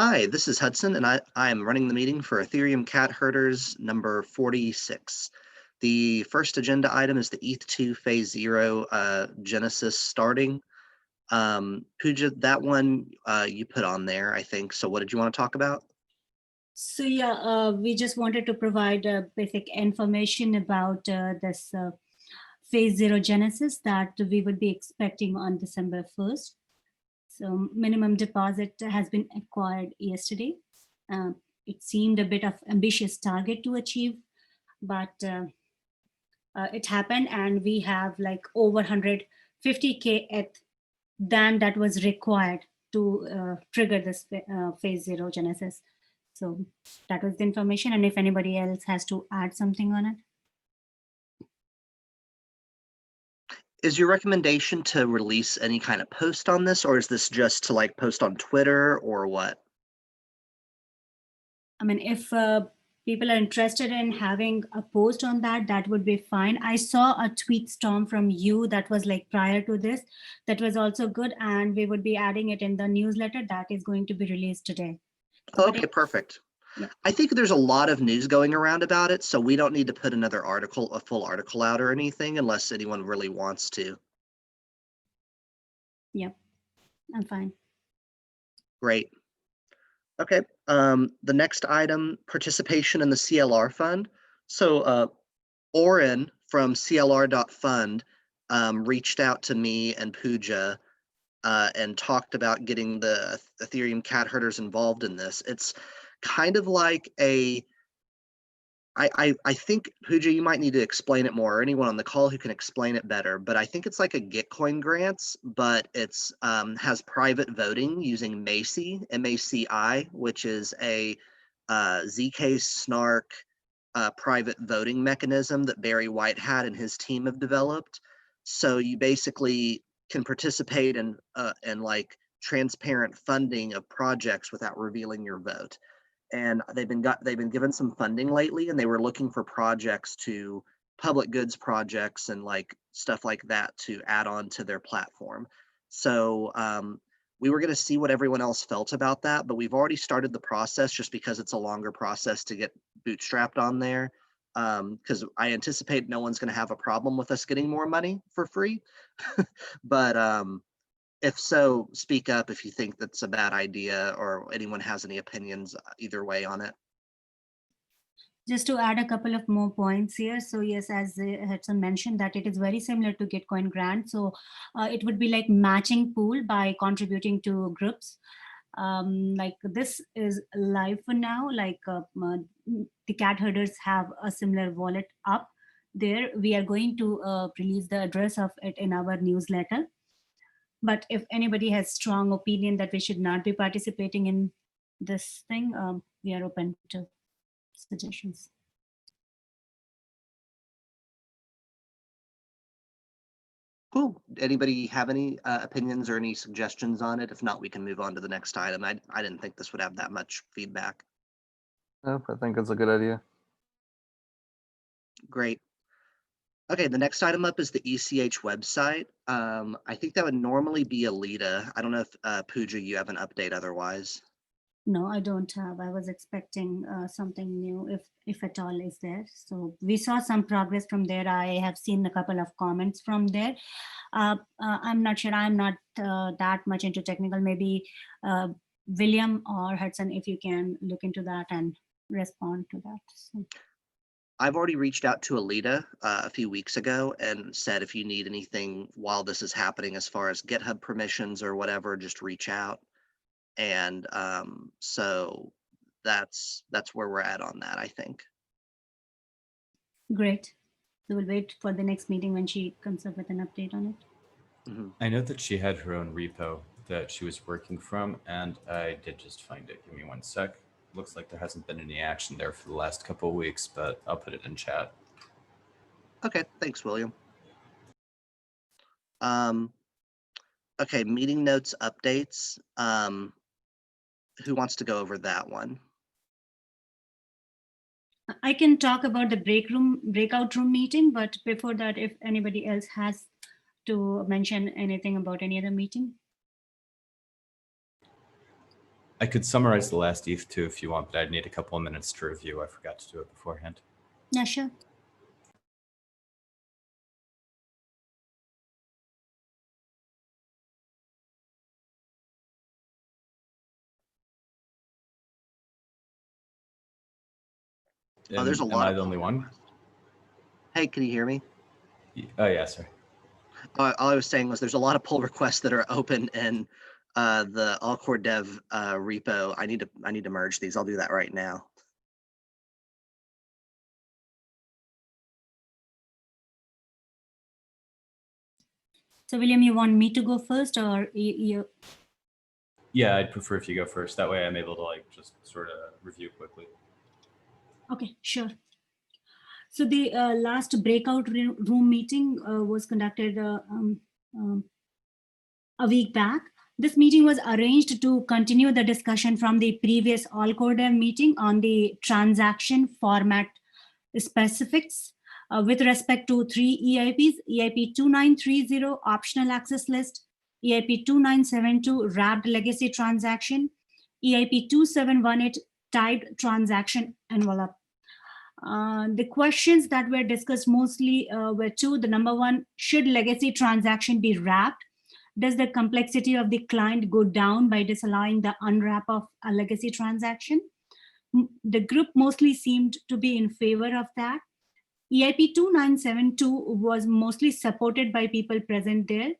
Hi, this is Hudson, and I'm running the meeting for Ethereum Cat Herders number 46. The first agenda item is the ETH2 Phase 0 Genesis starting. Pooja, that one you put on there, I think. So what did you want to talk about? So yeah, we just wanted to provide basic information about this phase 0 genesis that we would be expecting on December 1st. So minimum deposit has been acquired yesterday. It seemed a bit of ambitious target to achieve, but it happened, and we have like over 150K ETH than that was required to trigger this phase 0 genesis. So that was the information. And if anybody else has to add something on it. Is your recommendation to release any kind of post on this, or is this just to like post on Twitter or what? I mean, if people are interested in having a post on that, that would be fine. I saw a tweet storm from you that was like prior to this. That was also good. And we would be adding it in the newsletter that is going to be released today. Okay, perfect. Yeah. I think there's a lot of news going around about it, so we don't need to put another article, a full article out or anything, unless anyone really wants to. Yep, I'm fine. Great. Okay, the next item, participation in the CLR fund. So Oren from CLR.fund reached out to me and Pooja and talked about getting the Ethereum cat herders involved in this. It's kind of like I think, Pooja, you might need to explain it more, or anyone on the call who can explain it better, but I think it's like a Gitcoin grants, but it's has private voting using Macy, M-A-C-I, which is a ZK Snark private voting mechanism that Barry Whitehat and his team have developed. So you basically can participate in like transparent funding of projects without revealing your vote. And they've been given some funding lately, and they were looking for projects to public goods projects and like stuff like that to add on to their platform. So we were going to see what everyone else felt about that, but we've already started the process just because it's a longer process to get bootstrapped on there. Because I anticipate no one's going to have a problem with us getting more money for free. But if so, speak up if you think that's a bad idea or anyone has any opinions either way on it. Just to add a couple of more points here. So yes, as Hudson mentioned, that it is very similar to Gitcoin grant. So it would be like matching pool by contributing to groups. Like this is live for now. Like the cat herders have a similar wallet up there. We are going to release the address of it in our newsletter. But if anybody has strong opinion that we should not be participating in this thing, we are open to suggestions. Cool. Anybody have any opinions or any suggestions on it? If not, we can move on to the next item. I didn't think this would have that much feedback. Nope, I think it's a good idea. Great. Okay, the next item up is the ECH website. I think that would normally be Alita. I don't know if Pooja, you have an update otherwise. No, I don't have. I was expecting something new, if at all is there. So we saw some progress from there. I have seen a couple of comments from there. I'm not sure. I'm not that much into technical. Maybe William or Hudson, if you can look into that and respond to that. So. I've already reached out to Alita a few weeks ago and said if you need anything while this is happening as far as GitHub permissions or whatever, just reach out. And so that's where we're at on that, I think. Great. So we'll wait for the next meeting when she comes up with an update on it. Mm-hmm. I know that she had her own repo that she was working from, and I did just find it. Give me one sec. Looks like there hasn't been any action there for the last couple of weeks, but I'll put it in chat. Okay, thanks, William. Okay, meeting notes updates. Who wants to go over that one? I can talk about the breakout room meeting, but before that, if anybody else has to mention anything about any other meeting. I could summarize the last ETH too if you want, but I'd need a couple of minutes to review. I forgot to do it beforehand. Yeah, sure. Oh, there's a Am lot I of the only one? Hey, can you hear me? Oh, yeah, sorry. All I was saying was there's a lot of pull requests that are open in the all core dev repo. I need to merge these. I'll do that right now. So William, you want me to go first, or you? Yeah, I'd prefer if you go first. That way I'm able to like just sort of review quickly. Okay, sure. So the last breakout room meeting was conducted a week back. This meeting was arranged to continue the discussion from the previous all core dev meeting on the transaction format specifics with respect to 3 EIPs: EIP 2930 optional access list, EIP 2972 wrapped legacy transaction, EIP 2718 typed transaction envelope. The questions that were discussed mostly were two. The number one, should legacy transaction be wrapped? Does the complexity of the client go down by disallowing the unwrap of a legacy transaction? The group mostly seemed to be in favor of that. EIP 2972 was mostly supported by people present there,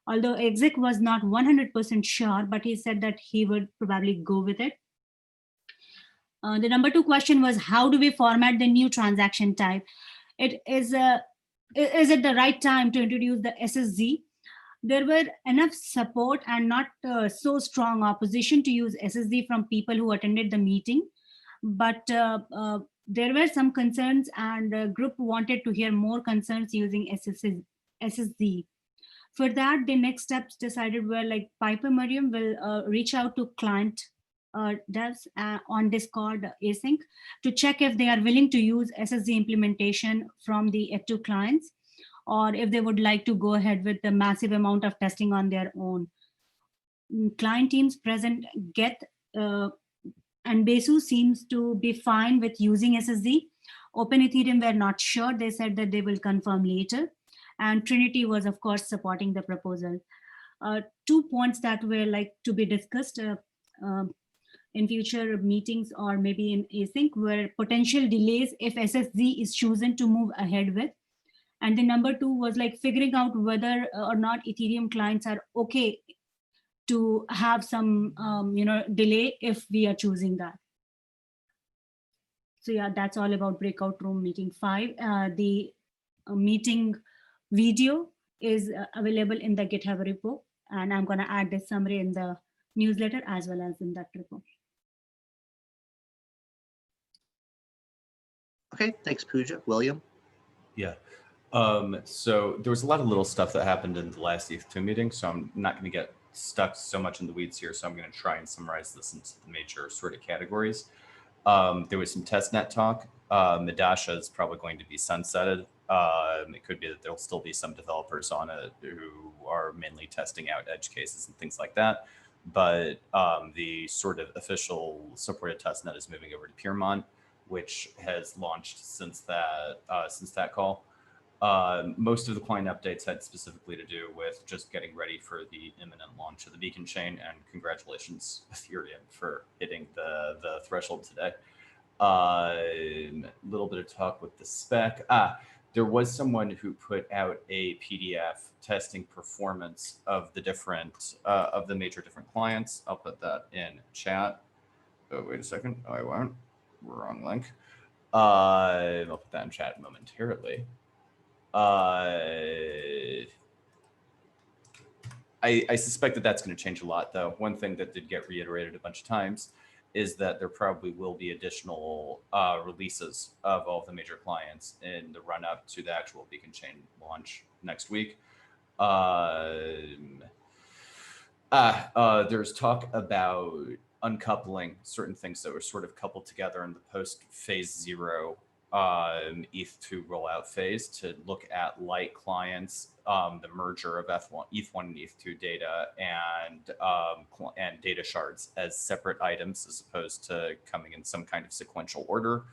although exec was not 100% sure, but he said that he would probably go with it. The number two question was, how do we format the new transaction type? Is it the right time to introduce the SSZ? There were enough support and not so strong opposition to use SSZ from people who attended the meeting. But there were some concerns, and the group wanted to hear more concerns using SSZ. For that, the next steps decided were like Piper Miriam will reach out to client devs on Discord async to check if they are willing to use SSZ implementation from the F2 clients, or if they would like to go ahead with the massive amount of testing on their own. Client teams present, Get and Besu seems to be fine with using SSZ. Open Ethereum were not sure. They said that they will confirm later. And Trinity was, of course, supporting the proposal. 2 points that were like to be discussed in future meetings or maybe in async were potential delays if SSZ is chosen to move ahead with. And the number two was like figuring out whether or not Ethereum clients are okay to have some delay if we are choosing that. So yeah, that's all about breakout room meeting 5. The meeting video is available in the GitHub repo, and I'm going to add this summary in the newsletter as well as in that repo. Okay, thanks, Pooja. William? Yeah. So there was a lot of little stuff that happened in the last ETH2 meeting, so I'm not going to get stuck so much in the weeds here. So I'm going to try and summarize this into the major sort of categories. There was some testnet talk. Medasha is probably going to be sunsetted. It could be that there'll still be some developers on it who are mainly testing out edge cases and things like that. But the sort of official supported testnet is moving over to Piermont, which has launched since that call. Most of the client updates had specifically to do with just getting ready for the imminent launch of the beacon chain, and congratulations Ethereum for hitting the threshold today. Little bit of talk with the spec. There was someone who put out a PDF testing performance of the different of the major different clients. I'll put that in chat. Oh, wait a second. Oh, I won't. Wrong link. I'll put that in chat momentarily. I suspect that that's going to change a lot, though. One thing that did get reiterated a bunch of times is that there probably will be additional releases of all of the major clients in the run up to the actual beacon chain launch next week. There's talk about uncoupling certain things that were sort of coupled together in the post phase 0 ETH2 rollout phase to look at light clients, the merger of ETH1 and ETH2 data and data shards as separate items as opposed to coming in some kind of sequential order.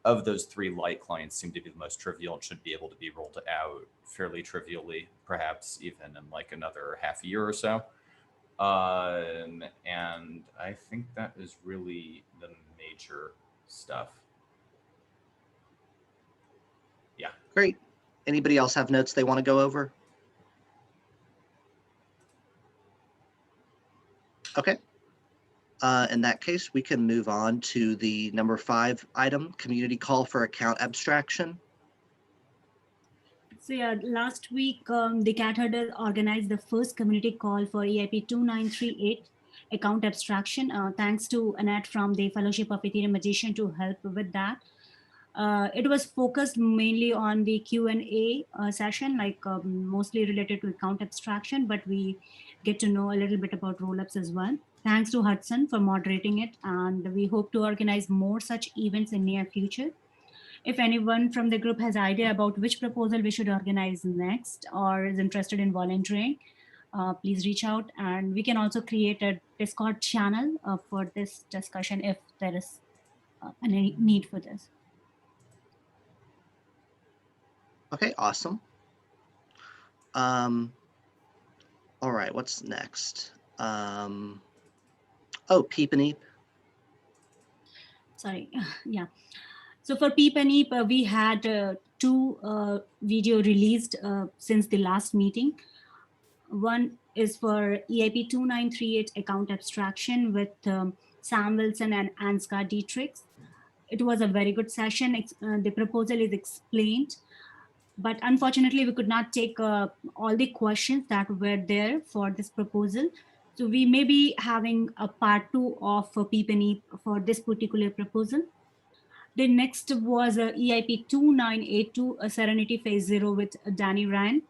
Of those three, light clients seem to be the most trivial and should be able to be rolled out fairly trivially, perhaps even in like another half a year or so. And I think that is really the major stuff. Yeah. Great. Anybody else have notes they want to go over? Okay. In that case, we can move on to the number 5 item, community call for account abstraction. So yeah, last week, the Cat Herders organized the first community call for EIP 2938 account abstraction. Thanks to Annette from the Fellowship of Ethereum Magician to help with that. It was focused mainly on the Q&A session, like mostly related to account abstraction, but we get to know a little bit about rollups as well. Thanks to Hudson for moderating it, and we hope to organize more such events in near future. If anyone from the group has idea about which proposal we should organize next or is interested in volunteering, please reach out, and we can also create a Discord channel for this discussion if there is any need for this. Okay, awesome. All right, what's next? Oh, Peep and Eep. Sorry, yeah. So for Peep and Eep, we had 2 video released since the last meeting. One is for EIP 2938 account abstraction with Sam Wilson and Ansgar Dietrich. It was a very good session. The proposal is explained, but unfortunately we could not take all the questions that were there for this proposal. So we may be having a part 2 of Peep and Eep for this particular proposal. The next was EIP 2982, a Serenity Phase 0 with Danny Ryan.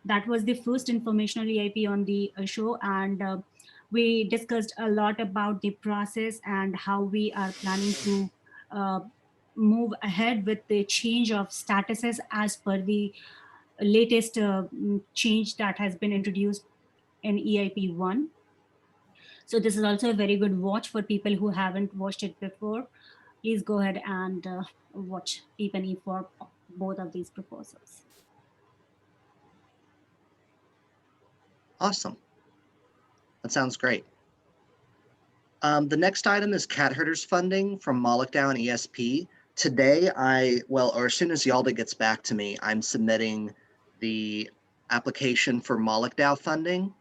That was the first informational EIP on the show, and we discussed a lot about the process and how we are planning to move ahead with the change of statuses as per the latest change that has been introduced in EIP 1. So this is also a very good watch for people who haven't watched it before. Please go ahead and watch Peep and Eep for both of these proposals. Awesome. That sounds great. The next item is Cat Herders funding from Moloch DAO and ESP. Today, or as soon as Yalda gets back to me, I'm submitting the application for Moloch DAO funding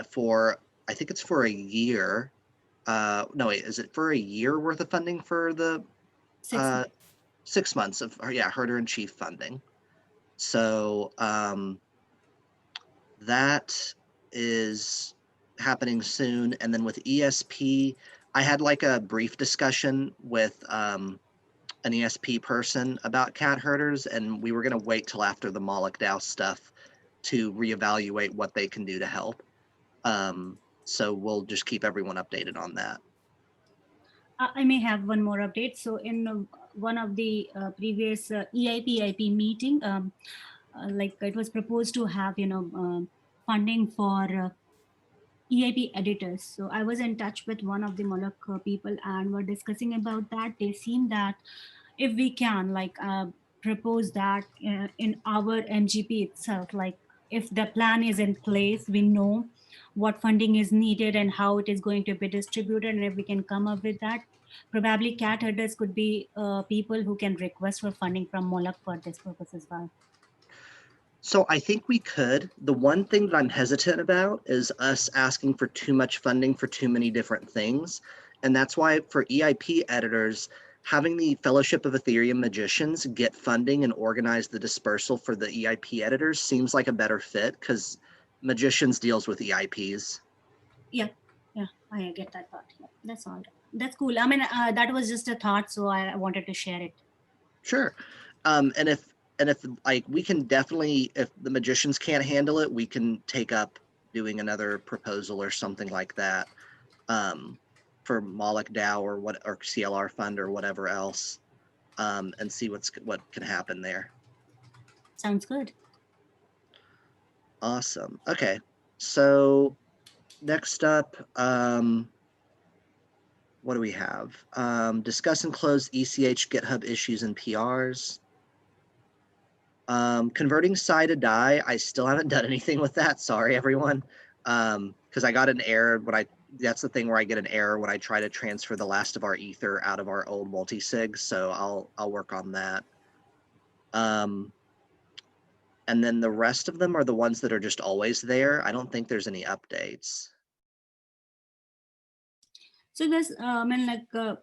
for, I think it's for a year. No, wait, is it for a year worth of funding for the 6 months of, Herder in Chief funding? So that is happening soon. And then with ESP, I had like a brief discussion with an ESP person about Cat Herders, and we were going to wait till after the Moloch DAO stuff to reevaluate what they can do to help. So we'll just keep everyone updated on that. I may have one more update. So in one of the previous EIP meeting, like it was proposed to have, funding for EIP editors. So I was in touch with one of the Moloch people and we're discussing about that. They seem that if we can propose that in our MGP itself, like if the plan is in place, we know what funding is needed and how it is going to be distributed. And if we can come up with that, probably Cat Herders could be people who can request for funding from Moloch for this purpose as well. So I think we could. The one thing that I'm hesitant about is us asking for too much funding for too many different things. And that's why for EIP editors, having the Fellowship of Ethereum Magicians get funding and organize the dispersal for the EIP editors seems like a better fit because Magicians deals with EIPs. Yeah, I get that part. Yeah, that's all. That's cool. I mean, that was just a thought, so I wanted to share it. Sure. And if like we can definitely, if the Magicians can't handle it, we can take up doing another proposal or something like that for Moloch DAO or CLR fund or whatever else. and see what can happen there. Sounds good. Awesome. Okay, so next up, what do we have? Discuss and close ECH GitHub issues and PRs. Converting Psi to DAI, I still haven't done anything with that. Sorry, everyone. Because I got an error when that's the thing where I get an error when I try to transfer the last of our ether out of our old multi-sig. So I'll work on that. And then the rest of them are the ones that are just always there. I don't think there's any updates. So there's, the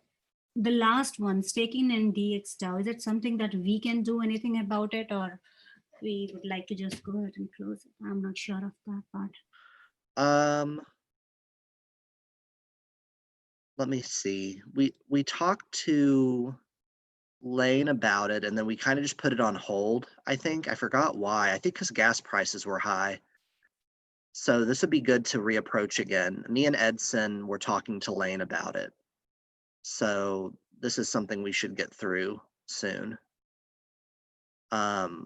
last one, staking in DXDAO, is it something that we can do anything about it, or we would like to just go ahead and close it? I'm not sure of that part. Let me see. We talked to Lane about it, and then we kind of just put it on hold. I forgot why. I think because gas prices were high. So this would be good to reapproach again. Me and Edson were talking to Lane about it. So this is something we should get through soon. So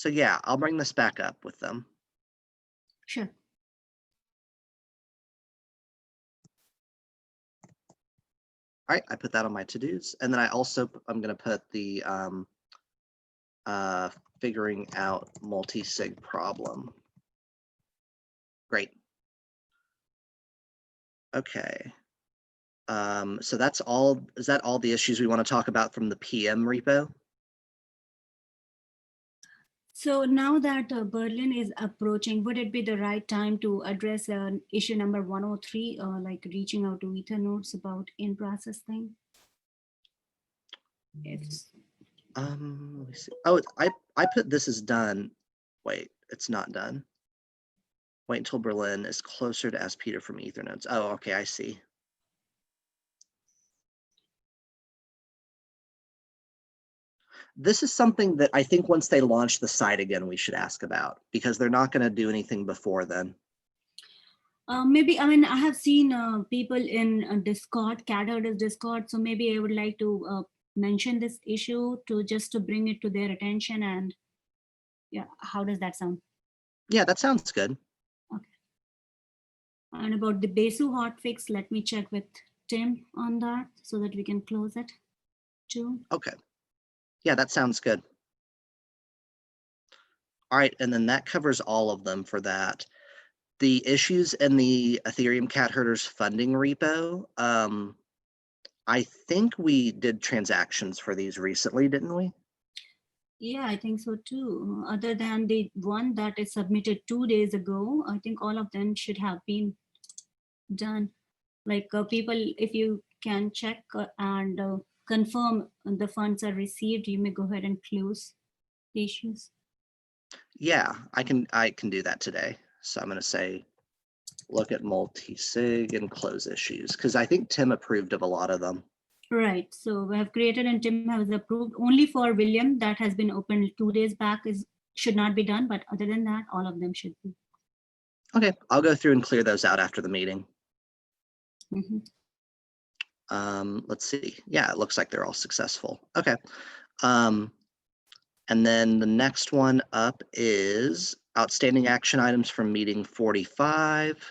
yeah, I'll bring this back up with them. Sure. All right, I put that on my to-dos. And then I'm gonna put the figuring out multi-sig problem. Great. Okay. So that's all. Is that all the issues we want to talk about from the PM repo? So now that Berlin is approaching, would it be the right time to address issue number 103, like reaching out to Ether nodes about in-process thing? Let me see. Oh, I put this as done. Wait, it's not done. Wait until Berlin is closer to ask Peter from Ether nodes. Oh, okay, I see. This is something that I think once they launch the site again, we should ask about, because they're not going to do anything before then. Maybe, I have seen people in Discord, cat herders Discord, so maybe I would like to mention this issue to bring it to their attention. And yeah, how does that sound? Yeah, that sounds good. Okay. And about the Besu hotfix, let me check with Tim on that so that we can close it too. Okay. Yeah, that sounds good. All right, and then that covers all of them for that. The issues in the Ethereum cat herders funding repo, I think we did transactions for these recently, didn't we? Yeah, I think so too. Other than the one that is submitted 2 days ago, I think all of them should have been done. Like people, if you can check and confirm the funds are received, you may go ahead and close the issues. Yeah, I can do that today. So I'm going to say, look at multi-sig and close issues, because I think Tim approved of a lot of them. Right. So we have created and Tim has approved. Only for William that has been opened 2 days back should not be done. But other than that, all of them should be. Okay, I'll go through and clear those out after the meeting. Mm-hmm. Let's see. Yeah, it looks like they're all successful. Okay. And then the next one up is outstanding action items from meeting 45.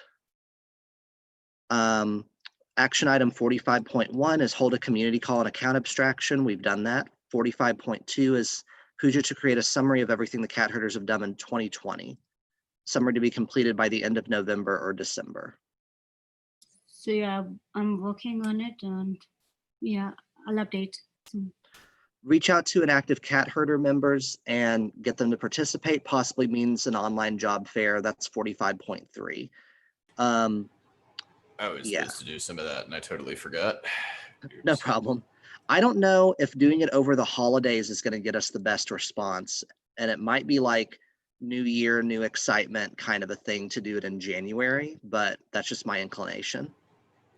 Action item 45.1 is hold a community call and account abstraction. We've done that. 45.2 is Pooja to create a summary of everything the cat herders have done in 2020. Summary to be completed by the end of November or December. So yeah, I'm working on it, and yeah, I'll update soon. Reach out to inactive cat herder members and get them to participate, possibly means an online job fair. That's 45.3. I was supposed to do some of that and I totally forgot. No problem. I don't know if doing it over the holidays is going to get us the best response. And it might be like new year, new excitement kind of a thing to do it in January, but that's just my inclination.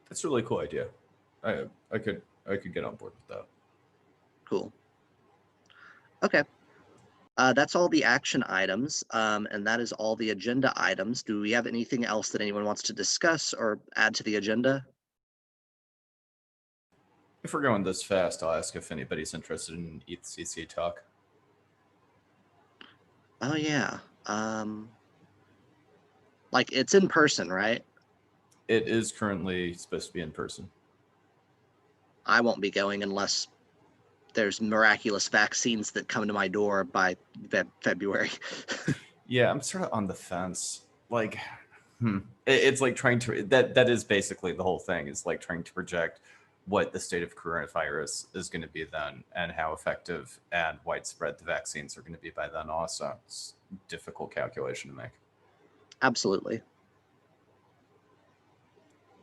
That's a really cool idea. I could get on board with that. Cool. Okay. That's all the action items, and that is all the agenda items. Do we have anything else that anyone wants to discuss or add to the agenda? If we're going this fast, I'll ask if anybody's interested in ETHCC talk. Oh yeah. Like it's in person, right? It is currently supposed to be in person. I won't be going unless there's miraculous vaccines that come to my door by February. Yeah, I'm sort of on the fence. Like, it's like trying to that is basically the whole thing, is like trying to project what the state of coronavirus is going to be then, and how effective and widespread the vaccines are going to be by then. Also, it's a difficult calculation to make. Absolutely.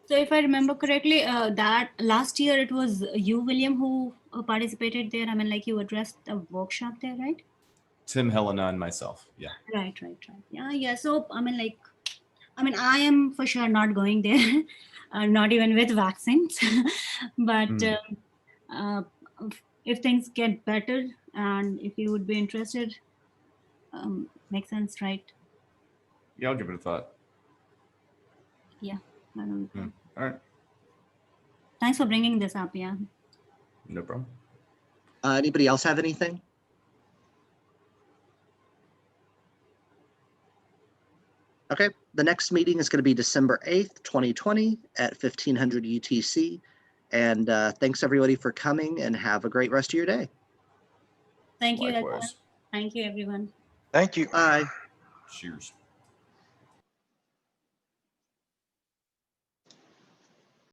So if I remember correctly, that last year it was you, William, who participated there. I mean, like you addressed a workshop there, right? Tim, Helena, and myself. Yeah. Right. Yeah, yeah. So I mean, I am for sure not going there, not even with vaccines. But if things get better, and if you would be interested, makes sense, right? Yeah, I'll give it a thought. Yeah. I don't know. All right. Thanks for bringing this up. Yeah. No problem. Anybody else have anything? Okay, the next meeting is going to be December 8th, 2020 at 1500 UTC. And thanks everybody for coming, and have a great rest of your day. Thank you. Likewise. Thank you, everyone. Thank you. Bye. Cheers.